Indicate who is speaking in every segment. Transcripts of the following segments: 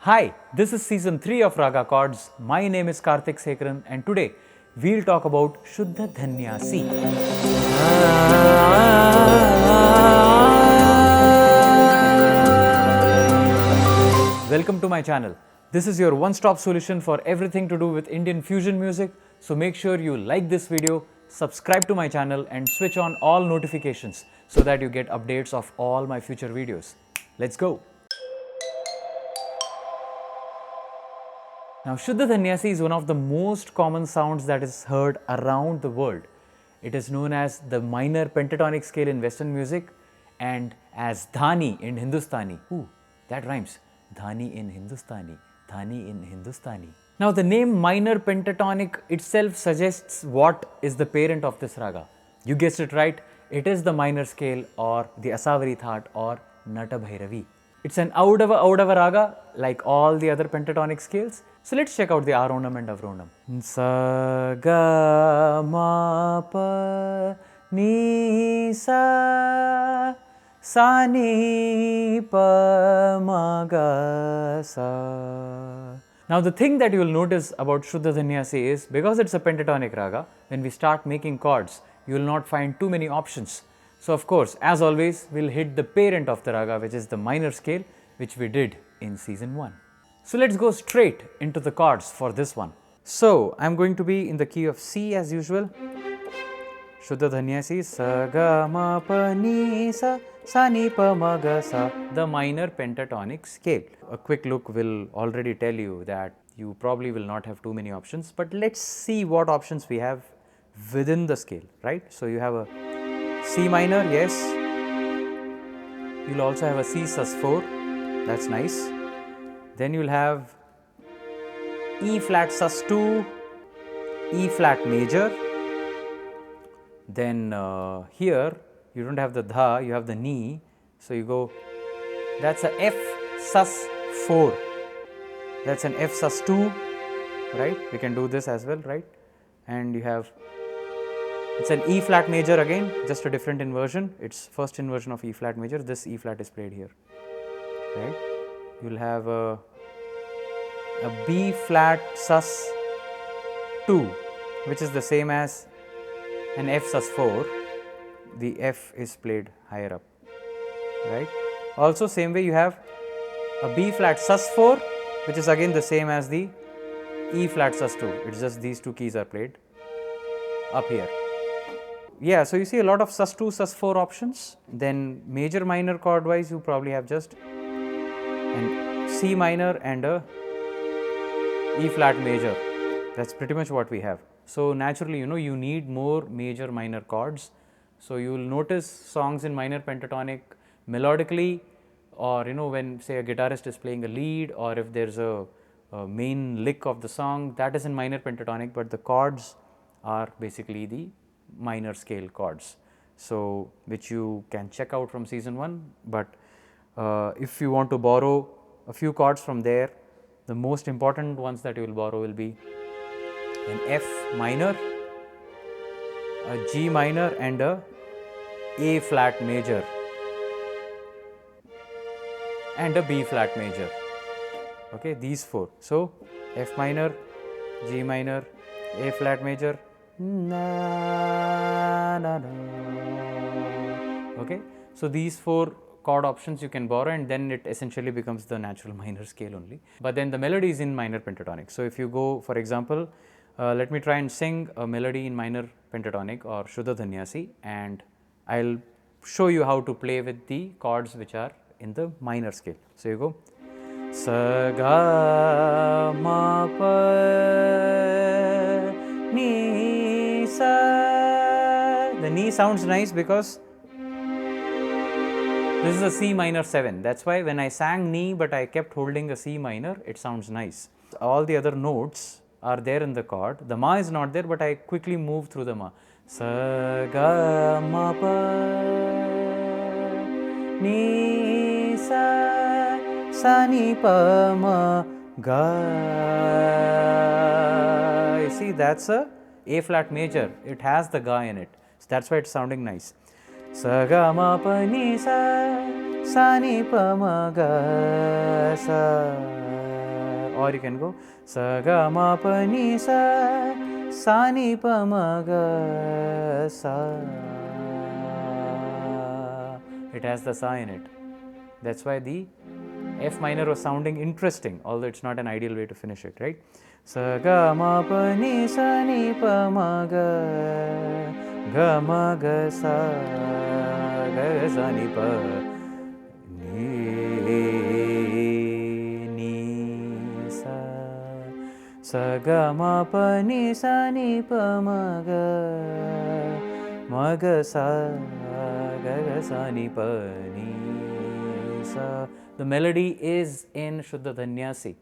Speaker 1: Hi, this is season 3 of Raga Chords. My name is Karthik Sekharan and today we'll talk about Shuddha Dhanyasi. Welcome to my channel. This is your one-stop solution for everything to do with Indian fusion music. So make sure you like this video, subscribe to my channel and switch on all notifications so that you get updates of all my future videos. Let's go. Now, Shuddha Dhanyasi is one of the most common sounds that is heard around the world. It is known as the minor pentatonic scale in Western music and as Dhani in Hindustani. Ooh, that rhymes. Dhani in Hindustani. Dhani in Hindustani. Now, the name minor pentatonic itself suggests what is the parent of this raga. You guessed it right. It is the minor scale or the Asavari Thaat or Nata Bhairavi. It's an Audava raga like all the other pentatonic scales. So let's check out the Aarohan and Avarohan. Sa ga ma pa ni sa sa ni pa ma ga sa. Now the thing that you will notice about Shuddha Dhanyasi is because it's a pentatonic raga, when we start making chords, you will not find too many options. So of course, as always, we'll hit the parent of the raga, which is the minor scale, which we did in season 1. So let's go straight into the chords for this one. So I'm going to be in the key of C as usual. Shuddha Dhanyasi, sa ga ma pa ni sa sa ni pa ma ga sa, the minor pentatonic scale. A quick look will already tell you that you probably will not have too many options, but let's see what options we have within the scale, right? So you have a C minor, yes. You'll also have a C sus4, that's nice. Then you'll have E flat sus2, E flat major. Then here you don't have the dha, you have the ni. So you go, that's a F sus4. That's an F sus2, right? We can do this as well, right? And you have, it's an E flat major again, just a different inversion. It's first inversion of E flat major. This E flat is played here, right? You'll have a B flat sus2, which is the same as an F sus4. The F is played higher up, right? Also, same way you have a B flat sus4, which is again the same as the E flat sus2. It's just these two keys are played up here. Yeah, so you see a lot of sus2, sus4 options. Then major minor chord wise, you probably have just an C minor and a E flat major. That's pretty much what we have. So naturally, you need more major minor chords. So you will notice songs in minor pentatonic melodically, or when say a guitarist is playing a lead, or if there's a main lick of the song, that is in minor pentatonic, but the chords are basically the minor scale chords, so which you can check out from season 1. But if you want to borrow a few chords from there, the most important ones that you will borrow will be an F minor, a G minor and a flat major and a B flat major. Okay, these 4. So F minor, G minor, A flat major, na, na, na. Okay, so these 4 chord options you can borrow, and then it essentially becomes the natural minor scale only. But then the melody is in minor pentatonic. So if you go, for example, let me try and sing a melody in minor pentatonic or Shuddha Dhanyasi, and I'll show you how to play with the chords which are in the minor scale. So you go sa ga ma pa ni sa. The ni sounds nice because this is a C minor 7. That's why when I sang ni but I kept holding a C minor, it sounds nice. All the other notes are there in the chord. The ma is not there, but I quickly move through the ma. Sa ga ma pa ni sa sa ni pa ma ga. You see, that's a flat major. It has the ga in it. So that's why it's sounding nice. Sa ga ma pa ni sa sa ni pa ma ga sa. or you can go sa ga ma pa ni sa ni pa ma ga sa. It has the sa in it. That's why the F minor was sounding interesting, although it's not an ideal way to finish it, right? Sa ga ma pa ni sa ni pa ma ga sa ni pa ni sa ga ma pa ni pa ma ga sa ni pa ni sa. The melody is in Shuddha Dhanyasi,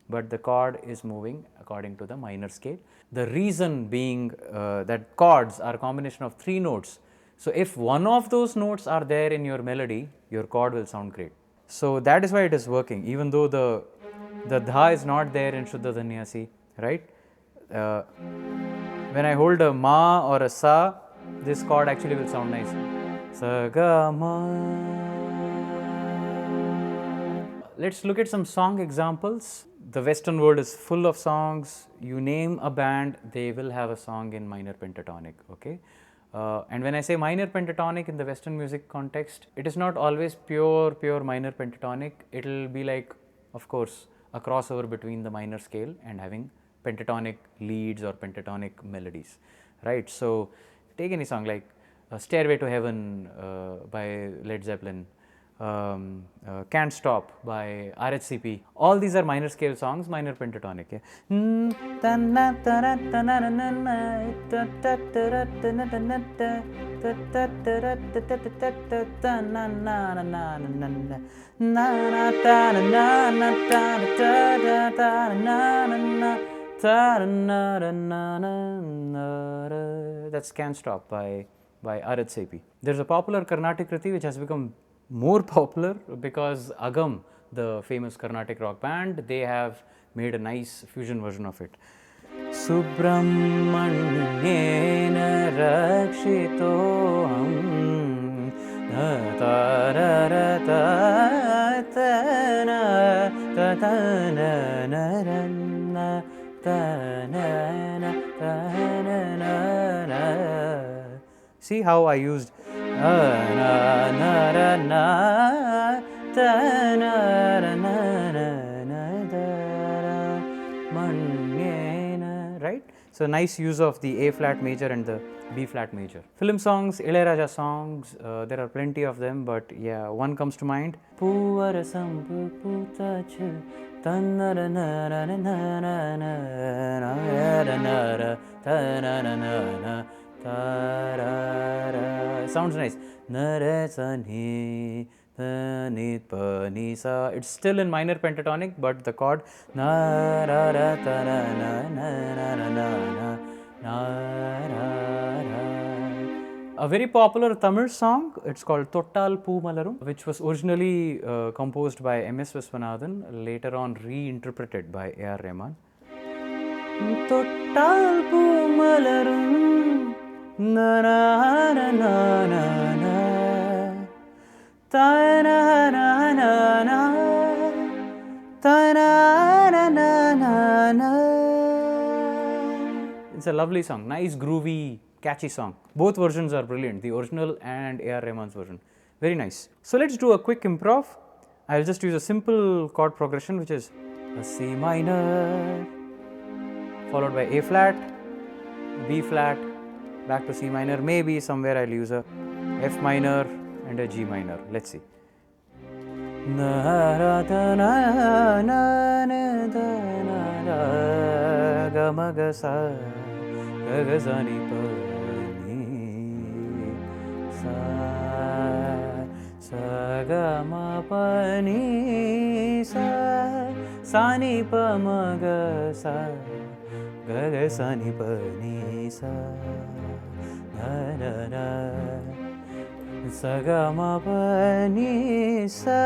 Speaker 1: but the chord is moving according to the minor scale. The reason being that chords are a combination of 3 notes. So if one of those notes are there in your melody, your chord will sound great. So that is why it is working, even though the dha is not there in Shuddha Dhanyasi, right? When I hold a ma or a sa, this chord actually will sound nice. Sa ga ma. Let's look at some song examples. The Western world is full of songs. You name a band, they will have a song in minor pentatonic, okay? And when I say minor pentatonic in the Western music context, it is not always pure minor pentatonic. It will be like, of course, a crossover between the minor scale and having pentatonic leads or pentatonic melodies, right? So take any song like Stairway to Heaven by Led Zeppelin, Can't Stop by RHCP. All these are minor scale songs, minor pentatonic. Yeah. That's Can't Stop by RHCP. There's a popular Carnatic Kriti which has become more popular because Agam, the famous Carnatic rock band, they have made a nice fusion version of it. Subramanyena rakshitoham see how I used right? So nice use of the A flat major and the B flat major. Film songs, Ilayaraja songs, there are plenty of them, but yeah, one comes to mind. Sounds nice. It's still in minor pentatonic, but the chord a very popular Tamil song, it's called Tottal Poo Malarum, which was originally composed by M.S. Viswanathan, later on reinterpreted by A.R. Rahman. Tottal Poo Malarum, na na na na na ta na na na na ta na na na na. It's a lovely song, nice groovy catchy song. Both versions are brilliant, the original and A.R. Rahman's version. Very nice. So let's do a quick improv. I'll just use a simple chord progression, which is a C minor followed by A flat, B flat, back to C minor. Maybe somewhere I'll use a F minor and a G minor. Let's see. Sa ga ma pa ni sa ni pa ma ga sa ni pa ni sa na na na sa ga ma pa ni sa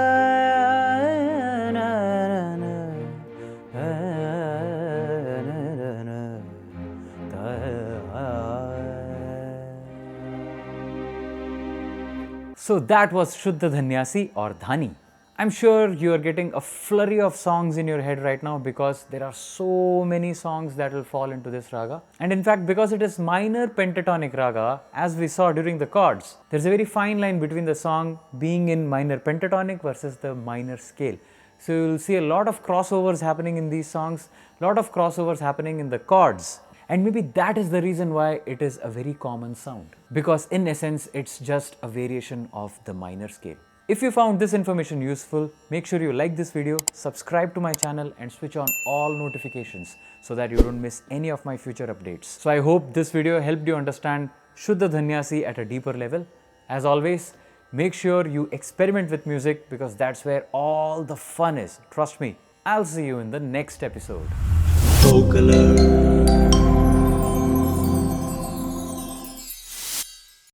Speaker 1: na na na So that was Shuddha Dhanyasi or Dhani. I'm sure you are getting a flurry of songs in your head right now because there are so many songs that will fall into this raga. And in fact, because it is minor pentatonic raga, as we saw during the chords, there's a very fine line between the song being in minor pentatonic versus the minor scale. So you'll see a lot of crossovers happening in these songs, a lot of crossovers happening in the chords. And maybe that is the reason why it is a very common sound. Because in essence, it's just a variation of the minor scale. If you found this information useful, make sure you like this video, subscribe to my channel and switch on all notifications so that you don't miss any of my future updates. So I hope this video helped you understand Shuddha Dhanyasi at a deeper level. As always, make sure you experiment with music because that's where all the fun is. Trust me, I'll see you in the next episode.
Speaker 2: Color.